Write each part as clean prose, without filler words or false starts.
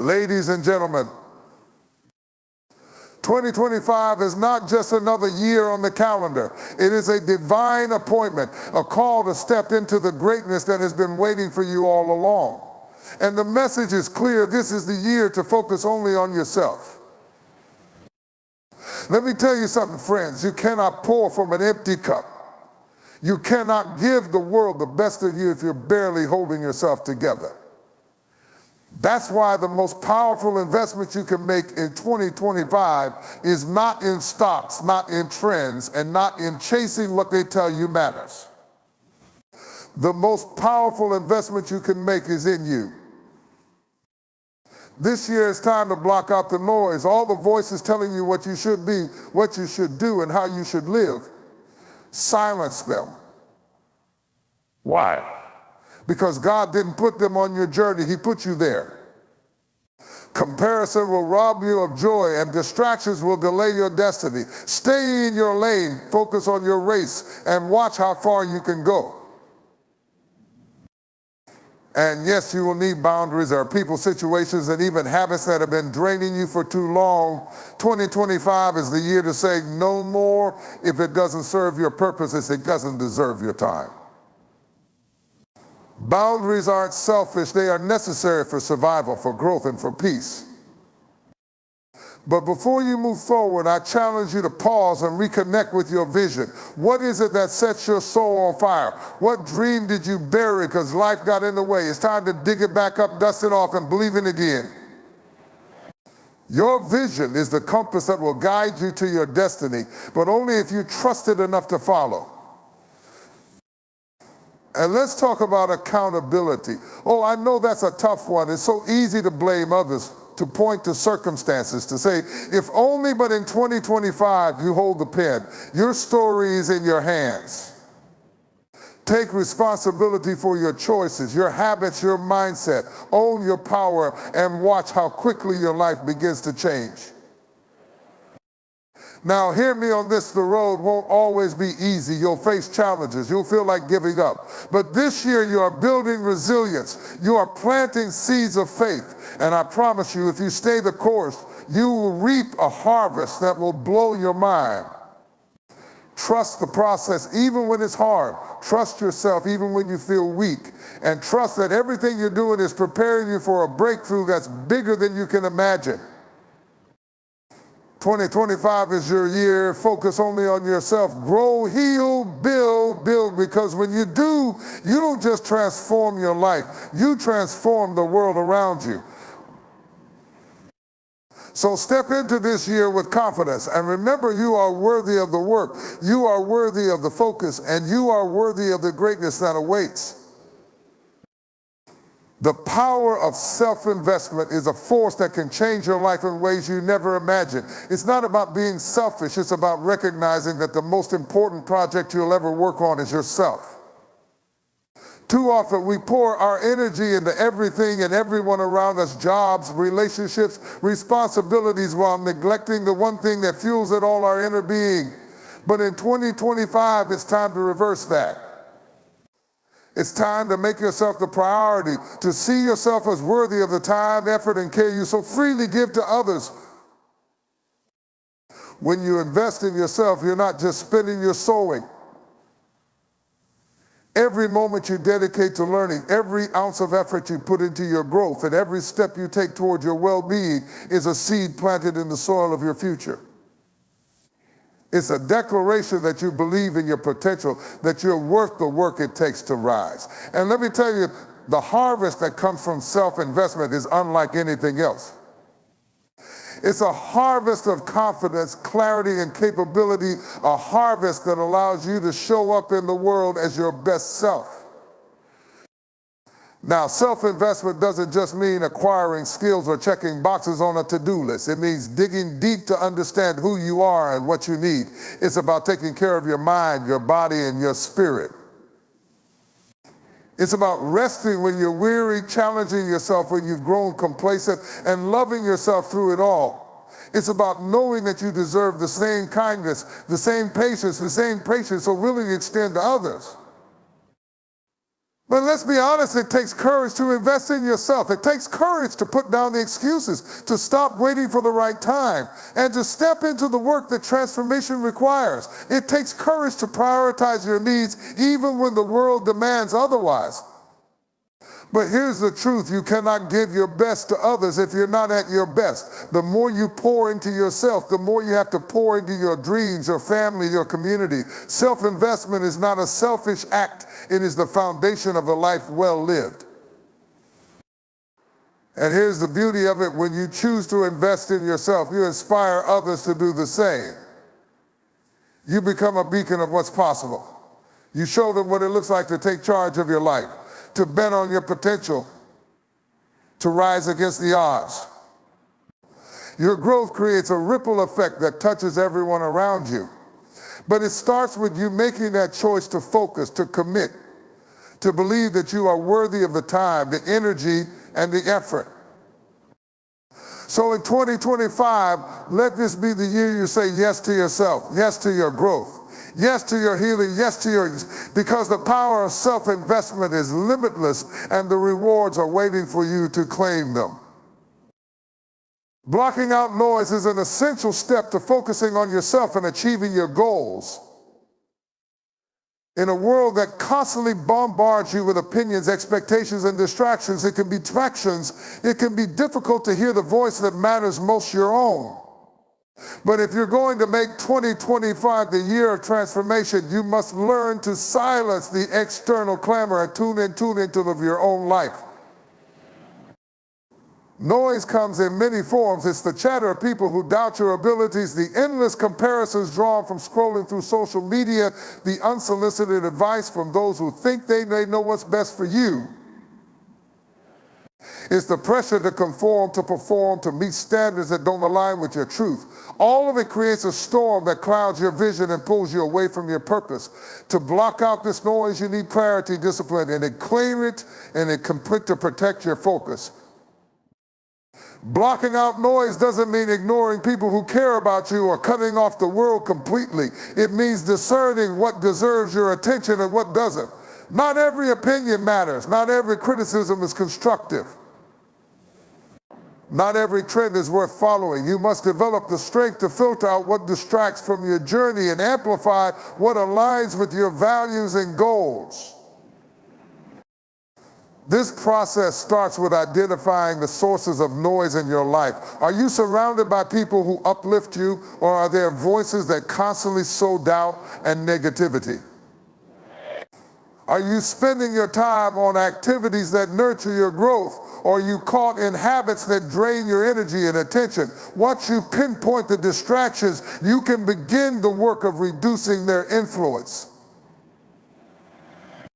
Ladies and gentlemen, 2025 is not just another year on the calendar. It is a divine appointment, a call to step into the greatness that has been waiting for you all along. And the message is clear. This is the year to focus only on yourself. Let me tell you something, friends. You cannot pour from an empty cup. You cannot give the world the best of you if you're barely holding yourself together. That's why the most powerful investment you can make in 2025 is not in stocks, not in trends, and not in chasing what they tell you matters. The most powerful investment you can make is in you. This year it's time to block out the noise, all the voices telling you what you should be, what you should do, and how you should live. Silence them. Why? Because God didn't put them on your journey, He put you there. Comparison will rob you of joy, and distractions will delay your destiny. Stay in your lane, focus on your race, and watch how far you can go. And yes, you will need boundaries. There are people, situations, and even habits that have been draining you for too long. 2025 is the year to say no more if it doesn't serve your purposes, it doesn't deserve your time. Boundaries aren't selfish, they are necessary for survival, for growth, and for peace. But before you move forward, I challenge you to pause and reconnect with your vision. What is it that sets your soul on fire? What dream did you bury because life got in the way? It's time to dig it back up, dust it off, and believe in it again. Your vision is the compass that will guide you to your destiny, but only if you trust it enough to follow. And let's talk about accountability. Oh, I know that's a tough one. It's so easy to blame others, to point to circumstances, to say, if only but in 2025 you hold the pen. Your story is in your hands. Take responsibility for your choices, your habits, your mindset. Own your power and watch how quickly your life begins to change. Now, hear me on this, the road won't always be easy. You'll face challenges. You'll feel like giving up. But this year, you are building resilience. You are planting seeds of faith. And I promise you, if you stay the course, you will reap a harvest that will blow your mind. Trust the process even when it's hard. Trust yourself even when you feel weak. And trust that everything you're doing is preparing you for a breakthrough that's bigger than you can imagine. 2025 is your year. Focus only on yourself. Grow, heal, build, because when you do, you don't just transform your life, you transform the world around you. So step into this year with confidence, and remember, you are worthy of the work, you are worthy of the focus, and you are worthy of the greatness that awaits. The power of self-investment is a force that can change your life in ways you never imagined. It's not about being selfish, it's about recognizing that the most important project you'll ever work on is yourself. Too often we pour our energy into everything and everyone around us, jobs, relationships, responsibilities, while neglecting the one thing that fuels it all, our inner being. But in 2025, it's time to reverse that. It's time to make yourself the priority, to see yourself as worthy of the time, effort, and care you so freely give to others. When you invest in yourself, you're not just spending your sowing. Every moment you dedicate to learning, every ounce of effort you put into your growth, and every step you take toward your well-being is a seed planted in the soil of your future. It's a declaration that you believe in your potential, that you're worth the work it takes to rise. And let me tell you, the harvest that comes from self-investment is unlike anything else. It's a harvest of confidence, clarity, and capability, a harvest that allows you to show up in the world as your best self. Now, self-investment doesn't just mean acquiring skills or checking boxes on a to-do list. It means digging deep to understand who you are and what you need. It's about taking care of your mind, your body, and your spirit. It's about resting when you're weary, challenging yourself when you've grown complacent, and loving yourself through it all. It's about knowing that you deserve the same kindness, the same patience so willing to extend to others. But let's be honest, it takes courage to invest in yourself. It takes courage to put down the excuses, to stop waiting for the right time, and to step into the work that transformation requires. It takes courage to prioritize your needs even when the world demands otherwise. But here's the truth: you cannot give your best to others if you're not at your best. The more you pour into yourself, the more you have to pour into your dreams, your family, your community. Self-investment is not a selfish act. It is the foundation of a life well lived. And here's the beauty of it: when you choose to invest in yourself, you inspire others to do the same. You become a beacon of what's possible. You show them what it looks like to take charge of your life, to bet on your potential, to rise against the odds. Your growth creates a ripple effect that touches everyone around you. But it starts with you making that choice to focus, to commit, to believe that you are worthy of the time, the energy, and the effort. So in 2025, let this be the year you say yes to yourself, yes to your growth, yes to your healing, yes to because the power of self-investment is limitless and the rewards are waiting for you to claim them. Blocking out noise is an essential step to focusing on yourself and achieving your goals. In a world that constantly bombards you with opinions, expectations, and distractions, it can be difficult to hear the voice that matters most, your own. But if you're going to make 2025 the year of transformation, you must learn to silence the external clamor and tune into your own life. Noise comes in many forms. It's the chatter of people who doubt your abilities, the endless comparisons drawn from scrolling through social media, the unsolicited advice from those who think they know what's best for you. It's the pressure to conform, to perform, to meet standards that don't align with your truth. All of it creates a storm that clouds your vision and pulls you away from your purpose. To block out this noise, you need clarity, discipline, and claim it to protect your focus. Blocking out noise doesn't mean ignoring people who care about you or cutting off the world completely. It means discerning what deserves your attention and what doesn't. Not every opinion matters. Not every criticism is constructive. Not every trend is worth following. You must develop the strength to filter out what distracts from your journey and amplify what aligns with your values and goals. This process starts with identifying the sources of noise in your life. Are you surrounded by people who uplift you, or are there voices that constantly sow doubt and negativity? Are you spending your time on activities that nurture your growth, or are you caught in habits that drain your energy and attention? Once you pinpoint the distractions, you can begin the work of reducing their influence.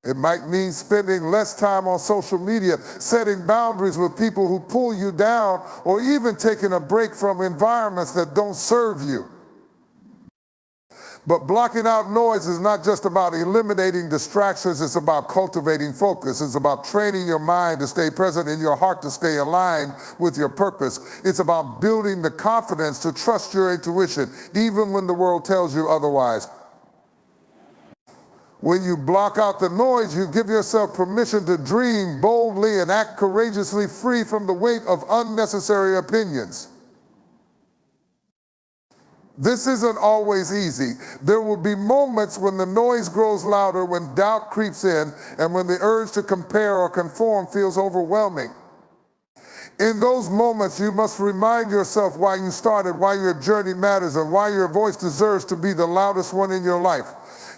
It might mean spending less time on social media, setting boundaries with people who pull you down, or even taking a break from environments that don't serve you. But blocking out noise is not just about eliminating distractions, it's about cultivating focus. It's about training your mind to stay present and your heart to stay aligned with your purpose. It's about building the confidence to trust your intuition, even when the world tells you otherwise. When you block out the noise, you give yourself permission to dream boldly and act courageously, free from the weight of unnecessary opinions. This isn't always easy. There will be moments when the noise grows louder, when doubt creeps in, and when the urge to compare or conform feels overwhelming. In those moments, you must remind yourself why you started, why your journey matters, and why your voice deserves to be the loudest one in your life.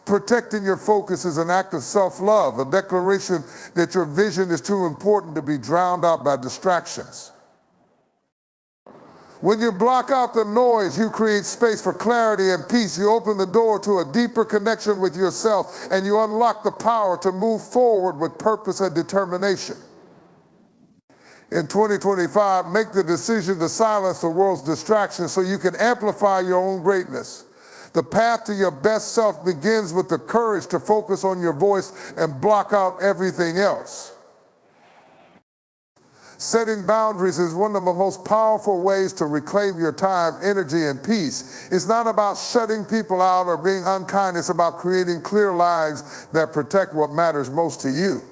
Protecting your focus is an act of self-love, a declaration that your vision is too important to be drowned out by distractions. When you block out the noise, you create space for clarity and peace. You open the door to a deeper connection with yourself, and you unlock the power to move forward with purpose and determination. In 2025, make the decision to silence the world's distractions so you can amplify your own greatness. The path to your best self begins with the courage to focus on your voice and block out everything else. Setting boundaries is one of the most powerful ways to reclaim your time, energy, and peace. It's not about shutting people out or being unkind. It's about creating clear lines that protect what matters most to you.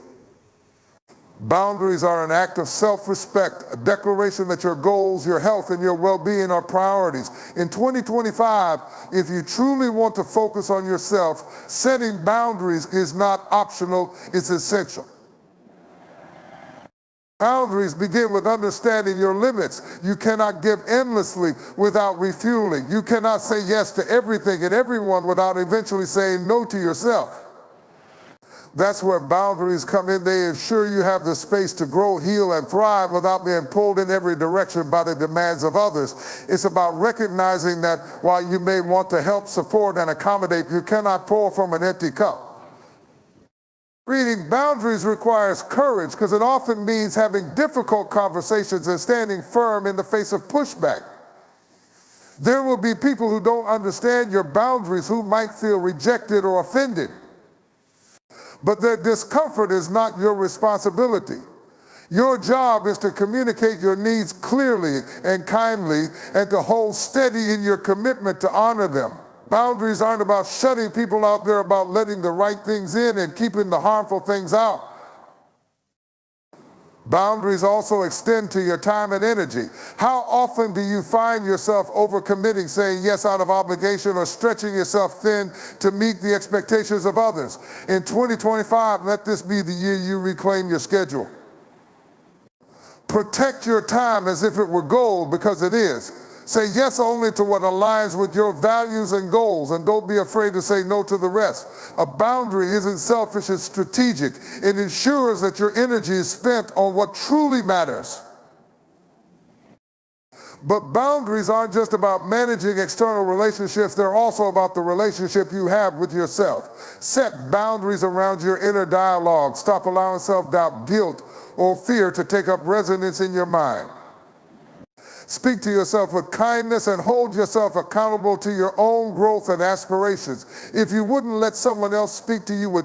Boundaries are an act of self-respect, a declaration that your goals, your health, and your well-being are priorities. In 2025, if you truly want to focus on yourself, setting boundaries is not optional, it's essential. Boundaries begin with understanding your limits. You cannot give endlessly without refueling. You cannot say yes to everything and everyone without eventually saying no to yourself. That's where boundaries come in. They ensure you have the space to grow, heal, and thrive without being pulled in every direction by the demands of others. It's about recognizing that while you may want to help, support, and accommodate, you cannot pour from an empty cup. Creating boundaries requires courage because it often means having difficult conversations and standing firm in the face of pushback. There will be people who don't understand your boundaries who might feel rejected or offended. But their discomfort is not your responsibility. Your job is to communicate your needs clearly and kindly and to hold steady in your commitment to honor them. Boundaries aren't about shutting people out, they're about letting the right things in and keeping the harmful things out. Boundaries also extend to your time and energy. How often do you find yourself overcommitting, saying yes out of obligation, or stretching yourself thin to meet the expectations of others? In 2025, let this be the year you reclaim your schedule. Protect your time as if it were gold, because it is. Say yes only to what aligns with your values and goals, and don't be afraid to say no to the rest. A boundary isn't selfish, it's strategic. It ensures that your energy is spent on what truly matters. But boundaries aren't just about managing external relationships, they're also about the relationship you have with yourself. Set boundaries around your inner dialogue. Stop allowing self-doubt, guilt, or fear to take up residence in your mind. Speak to yourself with kindness and hold yourself accountable to your own growth and aspirations. If you wouldn't let someone else speak to you with